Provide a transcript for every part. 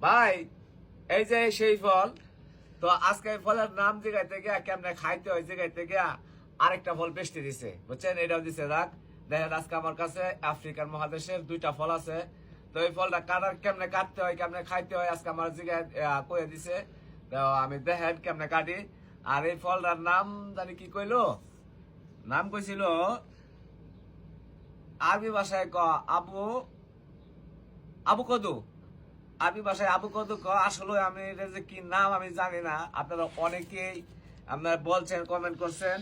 ভাই এই যে সেই ফল, তো আজকে ফলের নাম জিগাইতে গিয়া কেমনে খাইতে হয় জিগাইতে গিয়া আরেকটা ফল বেশি দিছে, বুঝছেন? এটাও দিছে। রাখ দেখেন, আজকে আমার কাছে আফ্রিকার মহাদেশের 2টা ফল আছে। তো এই ফলটা কাটার কেমনে কাটতে হয় কেমনে খাইতে হয় আজকে আমার জিগায় কয়ে দিছে। তো আমি দেখেন কেমনে কাটি। আর এই ফলটার নাম জানি কি কইলো, নাম কইছিল আরবি ভাষায় আবু আবু কদু। আরবি ভাষায় আবু কদু আসলে আমি এটা যে কি নাম আমি জানি না। আপনারা অনেকেই আপনারা বলছেন, কমেন্ট করছেন।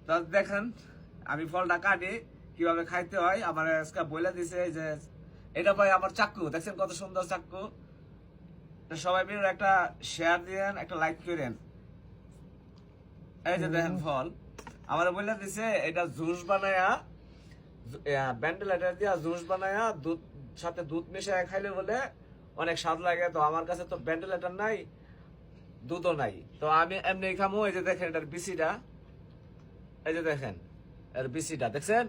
তো দেখেন আমি ফলটা কাটি কিভাবে খাইতে হয় আমার আজকে বলে দিছে। যে এটা ভাই আমার চাক্কু, দেখছেন কত সুন্দর চাক্কু। তো সবাই মিলে একটা শেয়ার দিয়েন, একটা লাইক করেন। এই যে দেখেন ফল আমার বলে দিছে, এটা জুস বানায়া ভেন্টিলেটর দিয়া জুস বানায়া দুধ সাথে দুধ মিশায় খাইলে বলে অনেক স্বাদ লাগে। তো আমার কাছে তো ভেন্টিলেটর নাই, দুধও নাই, তো আমি এমনি খামো। এই যে দেখেন এটার বিসিটা, এই যে দেখেন এর বিসিটা দেখছেন।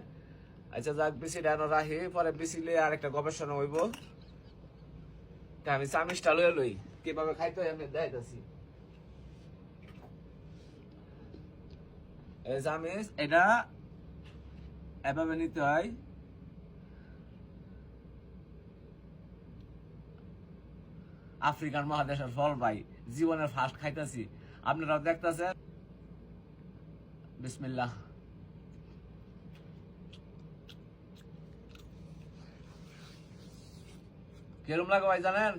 আচ্ছা যাক, বিসিটা এনে রাখি, পরে বিসিলে আর একটা গবেষণা হইব। আমি চামিচটা লয়ে লই কিভাবে খাইতে হয় আমি দেখাইতেছি। এই চামিচ এটা এভাবে নিতে হয়। আফ্রিকান মহাদেশের ফল ভাই, জীবনের ফার্স্ট খাইতেছি, আপনারাও দেখতেছেন। বিসমিল্লাহ। কিরম লাগে ভাই জানেন?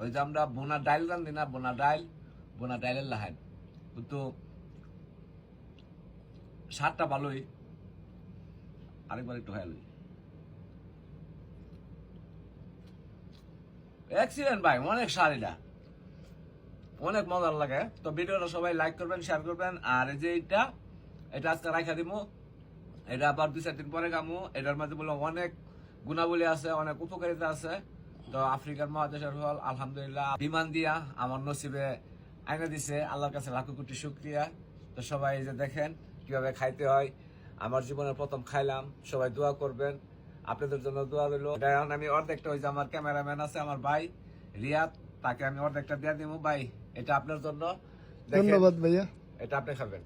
ওই যে আমরা বোনা ডাইল রান্ধি না, বোনা ডাইলের লাহাই, কিন্তু স্বাদটা ভালোই। আরেকবার একটু খাই লই। এক্সিলেন্ট ভাই, অনেক স্বাদ, এটা অনেক মজার লাগে। তো ভিডিওটা সবাই লাইক করবেন, শেয়ার করবেন। আর এই যে এটা আজকে রাখা দিব, এটা আবার 2-4 দিন পরে খামু। এটার মধ্যে বলে অনেক গুণাবলী আছে, অনেক উপকারিতা আছে। তো আফ্রিকার মহাদেশের ফল আলহামদুলিল্লাহ বিমান দিয়া আমার নসিবে আইনা দিছে, আল্লাহর কাছে লাখো কোটি শুকরিয়া। তো সবাই এই যে দেখেন কিভাবে খাইতে হয়, আমার জীবনের প্রথম খাইলাম। সবাই দোয়া করবেন, আপনাদের জন্য দোয়া রইল। এখন আমি অর্ধেকটা, ওই যে আমার ক্যামেরাম্যান আছে আমার ভাই রিয়াদ, তাকে আমি অর্ধেকটা দিয়ে দিব। ভাই এটা আপনার জন্য, ধন্যবাদ ভাইয়া। এটা আপনি খাবেন।